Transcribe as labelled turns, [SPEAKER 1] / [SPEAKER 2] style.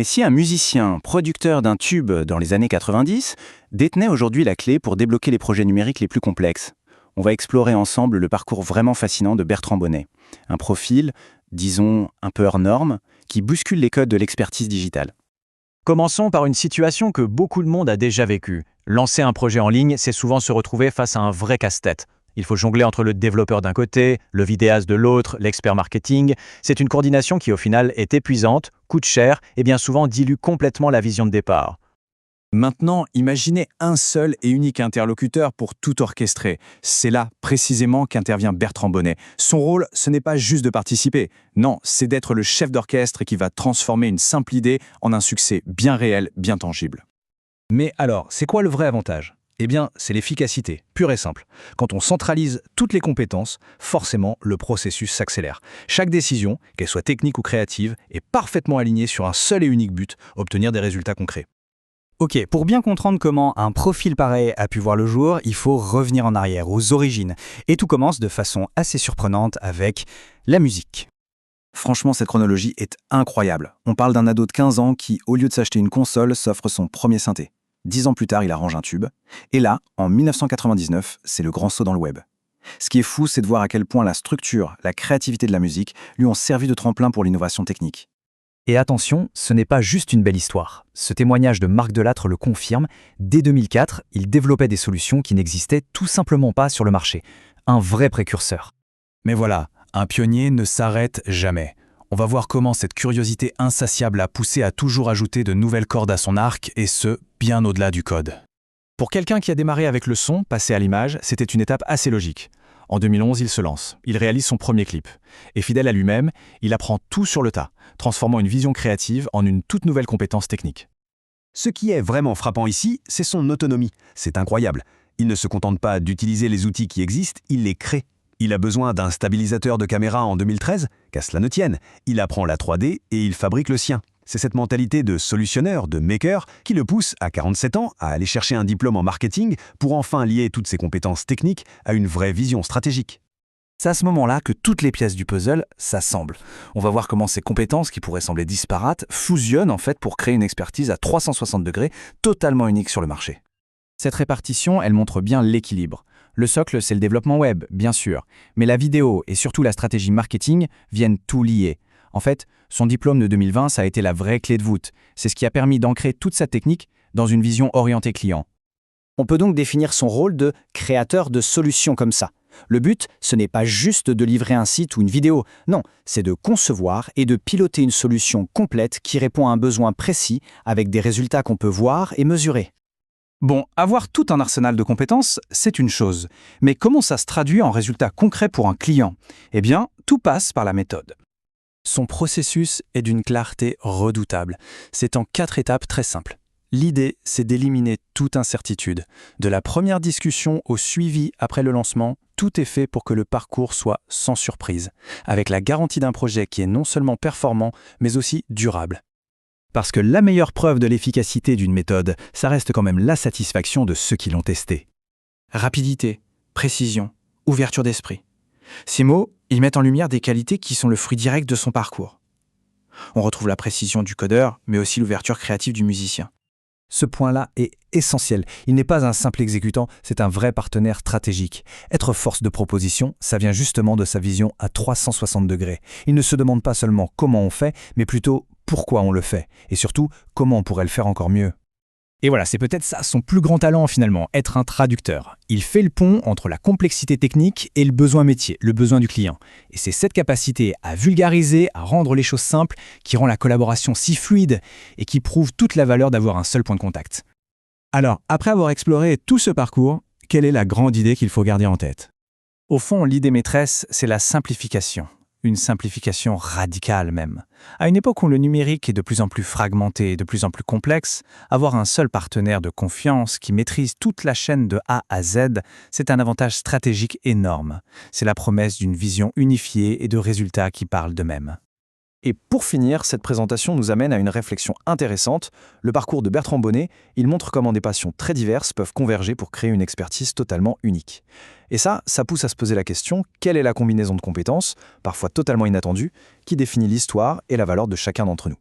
[SPEAKER 1] Et si un musicien, producteur d'un tube dans les années 90, détenait aujourd'hui la clé pour débloquer les projets numériques les plus complexes? On va explorer ensemble le parcours vraiment fascinant de Bertrand Bonnet. Un profil, disons, un peu hors norme, qui bouscule les codes de l'expertise digitale.
[SPEAKER 2] Commençons par une situation que beaucoup de monde a déjà vécue. Lancer un projet en ligne, c'est souvent se retrouver face à un vrai casse-tête. Il faut jongler entre le développeur d'un côté, le vidéaste de l'autre, l'expert marketing. C'est une coordination qui au final est épuisante, coûte cher et bien souvent dilue complètement la vision de départ.
[SPEAKER 3] Maintenant, imaginez un seul et unique interlocuteur pour tout orchestrer. C'est là, précisément, qu'intervient Bertrand Bonnet. Son rôle, ce n'est pas juste de participer. Non, c'est d'être le chef d'orchestre qui va transformer une simple idée en un succès bien réel, bien tangible.
[SPEAKER 4] Mais alors, c'est quoi le vrai avantage? Eh bien, c'est l'efficacité, pure et simple. Quand on centralise toutes les compétences, forcément, le processus s'accélère. Chaque décision, qu'elle soit technique ou créative, est parfaitement alignée sur un seul et unique but, obtenir des résultats concrets.
[SPEAKER 5] Ok, pour bien comprendre comment un profil pareil a pu voir le jour, il faut revenir en arrière, aux origines. Et tout commence de façon assez surprenante avec la musique.
[SPEAKER 1] Franchement, cette chronologie est incroyable. On parle d'un ado de 15 ans qui, au lieu de s'acheter une console, s'offre son premier synthé. 10 ans plus tard, il arrange un tube. Et là, en 1999, c'est le grand saut dans le web. Ce qui est fou, c'est de voir à quel point la structure, la créativité de la musique lui ont servi de tremplin pour l'innovation technique.
[SPEAKER 5] Et attention, ce n'est pas juste une belle histoire. Ce témoignage de Marc Delattre le confirme. Dès 2004, il développait des solutions qui n'existaient tout simplement pas sur le marché. Un vrai précurseur.
[SPEAKER 3] Mais voilà, un pionnier ne s'arrête jamais. On va voir comment cette curiosité insatiable a poussé à toujours ajouter de nouvelles cordes à son arc, et ce, bien au-delà du code. Pour quelqu'un qui a démarré avec le son, passer à l'image, c'était une étape assez logique. En 2011, il se lance, il réalise son premier clip. Et fidèle à lui-même, il apprend tout sur le tas, transformant une vision créative en une toute nouvelle compétence technique.
[SPEAKER 6] Ce qui est vraiment frappant ici, c'est son autonomie. C'est incroyable. Il ne se contente pas d'utiliser les outils qui existent, il les crée. Il a besoin d'un stabilisateur de caméra en 2013, qu'à cela ne tienne. Il apprend la 3D et il fabrique le sien. C'est cette mentalité de solutionneur, de maker, qui le pousse, à 47 ans, à aller chercher un diplôme en marketing pour enfin lier toutes ses compétences techniques à une vraie vision stratégique.
[SPEAKER 5] C'est à ce moment-là que toutes les pièces du puzzle s'assemblent. On va voir comment ces compétences, qui pourraient sembler disparates, fusionnent en fait pour créer une expertise à 360 degrés, totalement unique sur le marché. Cette répartition, elle montre bien l'équilibre. Le socle, c'est le développement web, bien sûr, mais la vidéo et surtout la stratégie marketing viennent tout lier. En fait, son diplôme de 2020, ça a été la vraie clé de voûte. C'est ce qui a permis d'ancrer toute sa technique dans une vision orientée client.
[SPEAKER 7] On peut donc définir son rôle de créateur de solutions comme ça. Le but, ce n'est pas juste de livrer un site ou une vidéo, non, c'est de concevoir et de piloter une solution complète qui répond à un besoin précis avec des résultats qu'on peut voir et mesurer.
[SPEAKER 5] Bon, avoir tout un arsenal de compétences, c'est une chose. Mais comment ça se traduit en résultats concrets pour un client? Eh bien, tout passe par la méthode. Son processus est d'une clarté redoutable. C'est en 4 étapes très simples. L'idée, c'est d'éliminer toute incertitude. De la première discussion au suivi après le lancement, tout est fait pour que le parcours soit sans surprise, avec la garantie d'un projet qui est non seulement performant, mais aussi durable. Parce que la meilleure preuve de l'efficacité d'une méthode, ça reste quand même la satisfaction de ceux qui l'ont testée. Rapidité, précision, ouverture d'esprit. Ces mots, ils mettent en lumière des qualités qui sont le fruit direct de son parcours. On retrouve la précision du codeur, mais aussi l'ouverture créative du musicien. Ce point-là est essentiel. Il n'est pas un simple exécutant, c'est un vrai partenaire stratégique. Être force de proposition, ça vient justement de sa vision à 360 degrés. Il ne se demande pas seulement comment on fait, mais plutôt pourquoi on le fait, et surtout comment on pourrait le faire encore mieux. Et voilà, c'est peut-être ça son plus grand talent finalement, être un traducteur. Il fait le pont entre la complexité technique et le besoin métier, le besoin du client. Et c'est cette capacité à vulgariser, à rendre les choses simples, qui rend la collaboration si fluide et qui prouve toute la valeur d'avoir un seul point de contact. Alors, après avoir exploré tout ce parcours, quelle est la grande idée qu'il faut garder en tête? Au fond, l'idée maîtresse, c'est la simplification. Une simplification radicale même. À une époque où le numérique est de plus en plus fragmenté et de plus en plus complexe, avoir un seul partenaire de confiance qui maîtrise toute la chaîne de A à Z, c'est un avantage stratégique énorme. C'est la promesse d'une vision unifiée et de résultats qui parlent d'eux-mêmes.
[SPEAKER 2] Et pour finir, cette présentation nous amène à une réflexion intéressante. Le parcours de Bertrand Bonnet, il montre comment des passions très diverses peuvent converger pour créer une expertise totalement unique. Et ça pousse à se poser la question, quelle est la combinaison de compétences, parfois totalement inattendue, qui définit l'histoire et la valeur de chacun d'entre nous?